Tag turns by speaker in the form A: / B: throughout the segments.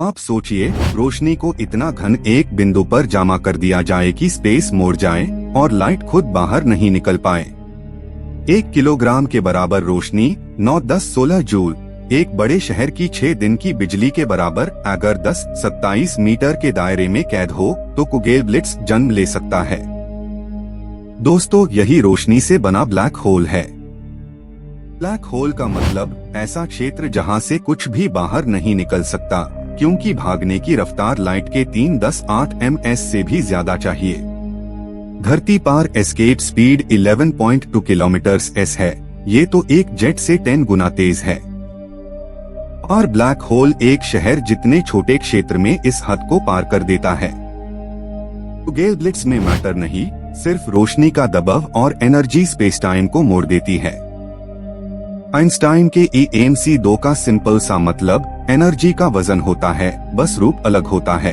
A: आप सोचिए, रोशनी को इतना घन एक बिंदु पर जमा कर दिया जाए कि स्पेस मोड़ जाए और लाइट खुद बाहर नहीं निकल पाए। 1 किलोग्राम के बराबर रोशनी 9-10-16 जूल एक बड़े शहर की 6 दिन की बिजली के बराबर अगर 10-27 मीटर के दायरे में कैद हो तो कुगेल ब्लिट्ज जन्म ले सकता है। दोस्तों, यही रोशनी से बना ब्लैक होल है। ब्लैक होल का मतलब ऐसा क्षेत्र जहां से कुछ भी बाहर नहीं निकल सकता, क्योंकि भागने की रफ्तार लाइट के 3-10-8 ms से भी ज्यादा चाहिए। धरती पार एस्केप स्पीड 11.2 किलोमीटर/s है। ये तो एक जेट से 10 गुना तेज है। और ब्लैक होल एक शहर जितने छोटे क्षेत्र में इस हद को पार कर देता है। कुगेल ब्लिट्ज में मैटर नहीं, सिर्फ रोशनी का दबाव और एनर्जी स्पेस टाइम को मोड़ देती है। आइंस्टाइन के EMC2 का सिंपल सा मतलब एनर्जी का वजन होता है, बस रूप अलग होता है।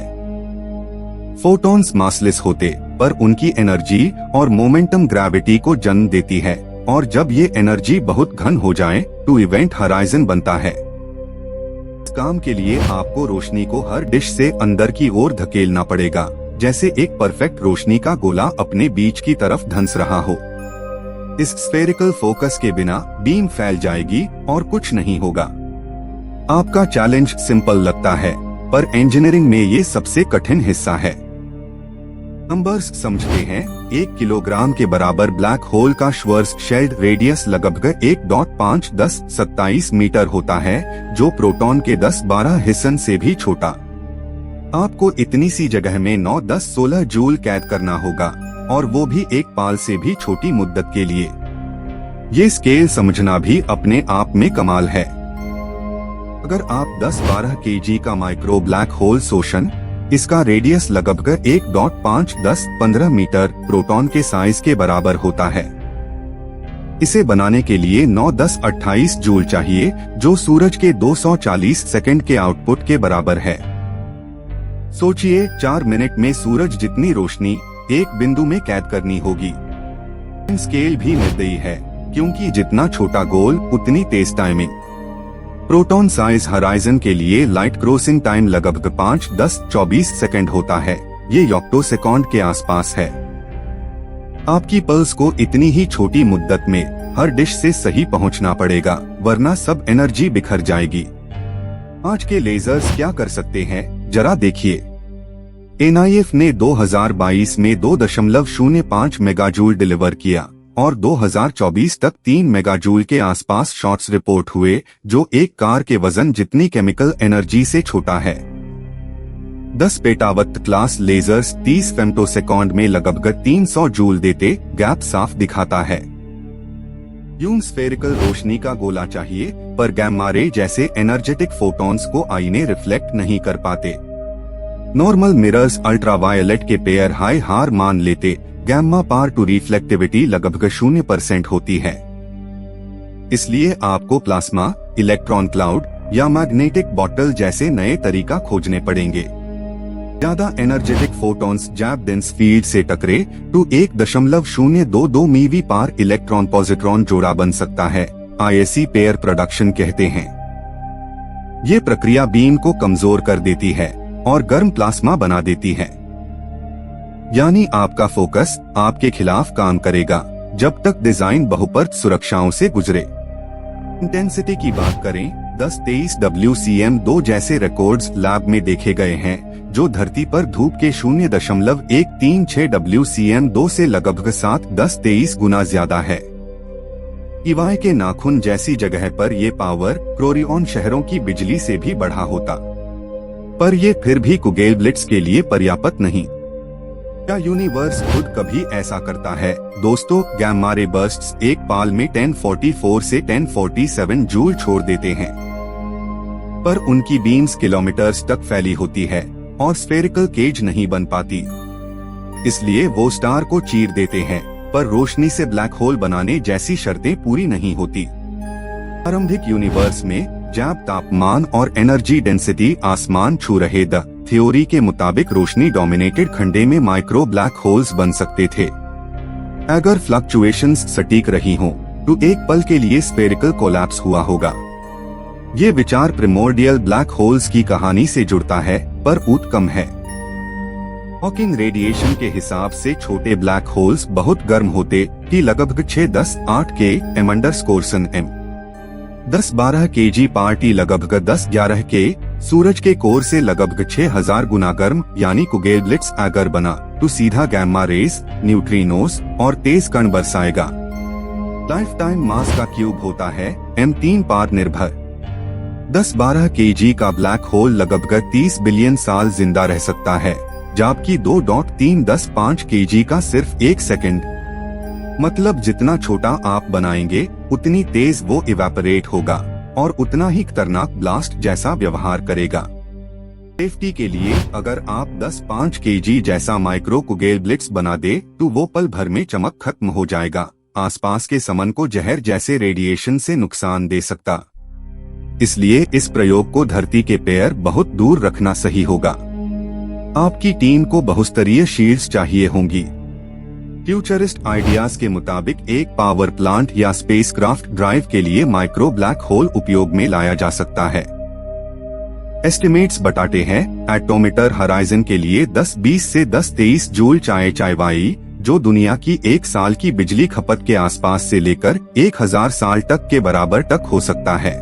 A: फोटॉन्स मासलेस होते, पर उनकी एनर्जी और मोमेंटम ग्रेविटी को जन्म देती है, और जब ये एनर्जी बहुत घन हो जाए तो इवेंट होराइजन बनता है। इस काम के लिए आपको रोशनी को हर डिश से अंदर की ओर धकेलना पड़ेगा, जैसे एक परफेक्ट रोशनी का गोला अपने बीच की तरफ धंस रहा हो। इस स्फेरिकल फोकस के बिना बीम फैल जाएगी और कुछ नहीं होगा। आपका चैलेंज सिंपल लगता है, पर इंजीनियरिंग में ये सबसे कठिन हिस्सा है। नंबर्स समझते हैं। 1 किलोग्राम के बराबर ब्लैक होल का श्वार्ज़शील्ड रेडियस लगभग 1.5-10-27 मीटर होता है, जो प्रोटॉन के 10-12 हिस्सन से भी छोटा। आपको इतनी सी जगह में 9-10-16 जूल कैद करना होगा, और वो भी एक पाल से भी छोटी मुद्दत के लिए। ये स्केल समझना भी अपने आप में कमाल है। अगर आप 10-12 kg का माइक्रो ब्लैक होल शोषण, इसका रेडियस लगभग 1.5-10-15 मीटर प्रोटॉन के साइज के बराबर होता है। इसे बनाने के लिए 9-10-28 जूल चाहिए, जो सूरज के 240 सेकंड के आउटपुट के बराबर है। सोचिए, 4 मिनट में सूरज जितनी रोशनी एक बिंदु में कैद करनी होगी। स्केल भी निर्दयी है, क्योंकि जितना छोटा गोल उतनी तेज टाइमिंग। प्रोटॉन साइज होराइजन के लिए लाइट क्रॉसिंग टाइम लगभग 5-10-24 सेकंड होता है। ये ऑक्टोसेकंड के आसपास है। आपकी पल्स को इतनी ही छोटी मुद्दत में हर डिश से सही पहुंचना पड़ेगा, वरना सब एनर्जी बिखर जाएगी। आज के लेजर्स क्या कर सकते हैं, जरा देखिए। NIF ने 2022 में 2.05 मेगाजूल डिलीवर किया, और 2024 तक 3 मेगाजूल के आसपास शॉट्स रिपोर्ट हुए, जो एक कार के वजन जितनी केमिकल एनर्जी से छोटा है। 10 पेटावट क्लास लेजर्स 30 फेम्टोसेकंड में लगभग 300 जूल देते, गैप साफ दिखाता है। यूं स्फेरिकल रोशनी का गोला चाहिए, पर गैमा रे जैसे एनर्जेटिक फोटॉन्स को आईने रिफ्लेक्ट नहीं कर पाते। नॉर्मल मिरर्स अल्ट्रावायलेट के पेयर हाई हार मान लेते, गैमा पार टू रिफ्लेक्टिविटी लगभग 0% होती है। इसलिए आपको प्लाज्मा, इलेक्ट्रॉन क्लाउड या मैग्नेटिक बॉटल जैसे नए तरीका खोजने पड़ेंगे। ज्यादा एनर्जेटिक फोटॉन्स जब डेंस फील्ड से टकरे तो 1.022 मीवी पार इलेक्ट्रॉन पॉजिट्रॉन जोड़ा बन सकता है। ISE पेयर प्रोडक्शन कहते हैं। ये प्रक्रिया बीम को कमजोर कर देती है और गर्म प्लाज्मा बना देती है। यानी आपका फोकस आपके खिलाफ काम करेगा, जब तक डिजाइन बहुपरत सुरक्षाओं से गुजरे। इंटेंसिटी की बात करें, 10-23 WCM2 जैसे रिकॉर्ड्स लैब में देखे गए हैं, जो धरती पर धूप के 0.136 WCM2 से लगभग 7-10-23 गुना ज्यादा है। इवाय के नाखून जैसी जगह पर ये पावर क्रोरियन शहरों की बिजली से भी बढ़ा होता, पर ये फिर भी कुगेल ब्लिट्ज के लिए पर्याप्त नहीं। क्या यूनिवर्स खुद कभी ऐसा करता है? दोस्तों, गैमा रे बर्स्ट्स एक पाल में 1044 से 1047 जूल छोड़ देते हैं, पर उनकी बीम्स किलोमीटर्स तक फैली होती है और स्फेरिकल केज नहीं बन पाती। इसलिए वो स्टार को चीर देते हैं, पर रोशनी से ब्लैक होल बनाने जैसी शर्तें पूरी नहीं होती। प्रारंभिक यूनिवर्स में जब तापमान और एनर्जी डेंसिटी आसमान छू रहे द थ्योरी के मुताबिक रोशनी डोमिनेटेड खंडे में माइक्रो ब्लैक होल्स बन सकते थे। अगर फ्लक्चुएशंस सटीक रही हों, तो एक पल के लिए स्फेरिकल कोलैप्स हुआ होगा। ये विचार प्रिमोर्डियल ब्लैक होल्स की कहानी से जुड़ता है, पर उत्तम है। हॉकिंग रेडिएशन के हिसाब से छोटे ब्लैक होल्स बहुत गर्म होते कि लगभग 6-10-8 के m_m 10-12 kg पार्टी लगभग 10-11 के सूरज के कोर से लगभग 6000 गुना गर्म यानी कुगेल्ब्लिट्स अगर बना तो सीधा गैम्मा रेस, न्यूट्रिनोस और तेज कण बरसाएगा। लाइफ टाइम मास का क्यूब होता है m3 पर निर्भर। 10-12 kg का ब्लैक होल लगभग 30 बिलियन साल जिंदा रह सकता है, जबकि 2.3-10-5 kg का सिर्फ 1 सेकंड। मतलब जितना छोटा आप बनाएंगे उतनी तेज वो इवेपोरेट होगा और उतना ही खतरनाक ब्लास्ट जैसा व्यवहार करेगा। सेफ्टी के लिए अगर आप 10-5 kg जैसा माइक्रो कुगेल्ब्लिट्स बना दे तो वो पल भर में चमक खत्म हो जाएगा, आसपास के समन को जहर जैसे रेडिएशन से नुकसान दे सकता। इसलिए इस प्रयोग को धरती के पैर बहुत दूर रखना सही होगा। आपकी टीम को बहुस्तरीय शील्ड्स चाहिए होंगी। फ्यूचरिस्ट आइडियाज के मुताबिक एक पावर प्लांट या स्पेसक्राफ्ट ड्राइव के लिए माइक्रो ब्लैक होल उपयोग में लाया जा सकता है। एस्टिमेट्स बताते हैं एटोमीटर हराइजन के लिए 10-20 से 10-23 जूल चाय जो दुनिया की 1 साल की बिजली खपत के आसपास से लेकर 1000 साल तक के बराबर तक हो सकता है।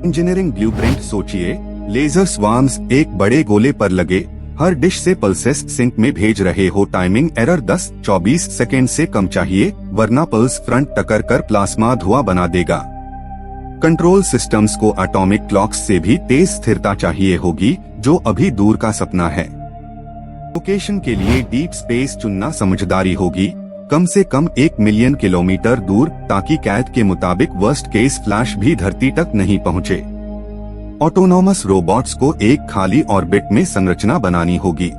A: इंजीनियरिंग ब्लूप्रिंट सोचिए, लेजर स्वार्म्स एक बड़े गोले पर लगे, हर डिश से पल्सेस सिंक में भेज रहे हो। टाइमिंग एरर 10-24 सेकेंड से कम चाहिए, वरना पल्स फ्रंट टक्कर कर प्लाज्मा धुआं बना देगा। कंट्रोल सिस्टम्स को एटॉमिक क्लॉक्स से भी तेज स्थिरता चाहिए होगी, जो अभी दूर का सपना है। लोकेशन के लिए डीप स्पेस चुनना समझदारी होगी, कम से कम 1 मिलियन किलोमीटर दूर, ताकि कैद के मुताबिक वर्स्ट केस फ्लैश भी धरती तक नहीं पहुँचे। ऑटोनॉमस रोबोट्स को एक खाली ऑर्बिट में संरचना बनानी होगी।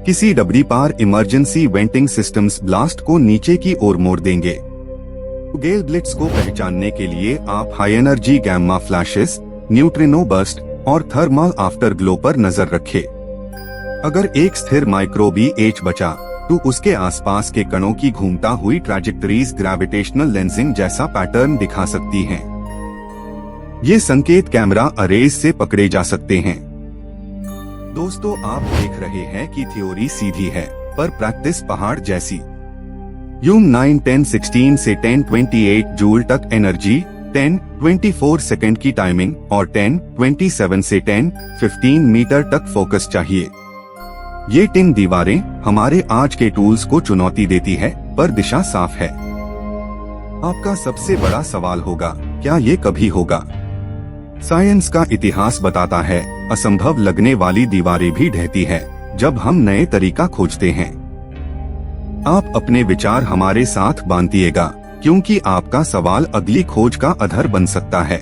A: किसी डबरी पार इमरजेंसी वेंटिंग सिस्टम्स ब्लास्ट को नीचे की ओर मोड़ देंगे। कुगेल्ब्लिट्स को पहचानने के लिए आप high energy gamma flashes, neutrino burst और थर्मल आफ्टर ग्लो पर नजर रखें। अगर एक स्थिर माइक्रोबी एच बचा तो उसके आसपास के कणों की घूमता हुई ट्रैजेक्टरीज ग्रेविटेशनल लेंसिंग जैसा पैटर्न दिखा सकती हैं। ये संकेत कैमरा अरेज से पकड़े जा सकते हैं। दोस्तों, आप देख रहे हैं कि थ्योरी सीधी है, पर प्रैक्टिस पहाड़ जैसी। यूम 9-10-16 से 10-28 जूल तक एनर्जी, 10-24 सेकंड की टाइमिंग और 10-27 से 10-15 मीटर तक फोकस चाहिए। ये टिन दीवारें हमारे आज के टूल्स को चुनौती देती है, पर दिशा साफ है। आपका सबसे बड़ा सवाल होगा, क्या ये कभी होगा? साइंस का इतिहास बताता है, असंभव लगने वाली दीवारें भी ढहती है जब हम नए तरीका खोजते हैं। आप अपने विचार हमारे साथ बांटिएगा, क्योंकि आपका सवाल अगली खोज का आधार बन सकता है।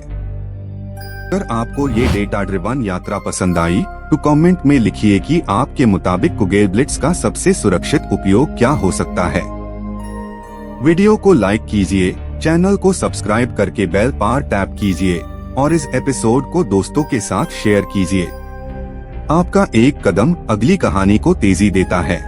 A: अगर आपको ये डेटा ड्रिवन यात्रा पसंद आई तो कमेंट में लिखिए कि आपके मुताबिक कुगेल्ब्लिट्स का सबसे सुरक्षित उपयोग क्या हो सकता है। वीडियो को लाइक कीजिए, चैनल को सब्सक्राइब करके बेल पर टैप कीजिए और इस एपिसोड को दोस्तों के साथ शेयर कीजिए। आपका एक कदम अगली कहानी को तेजी देता है।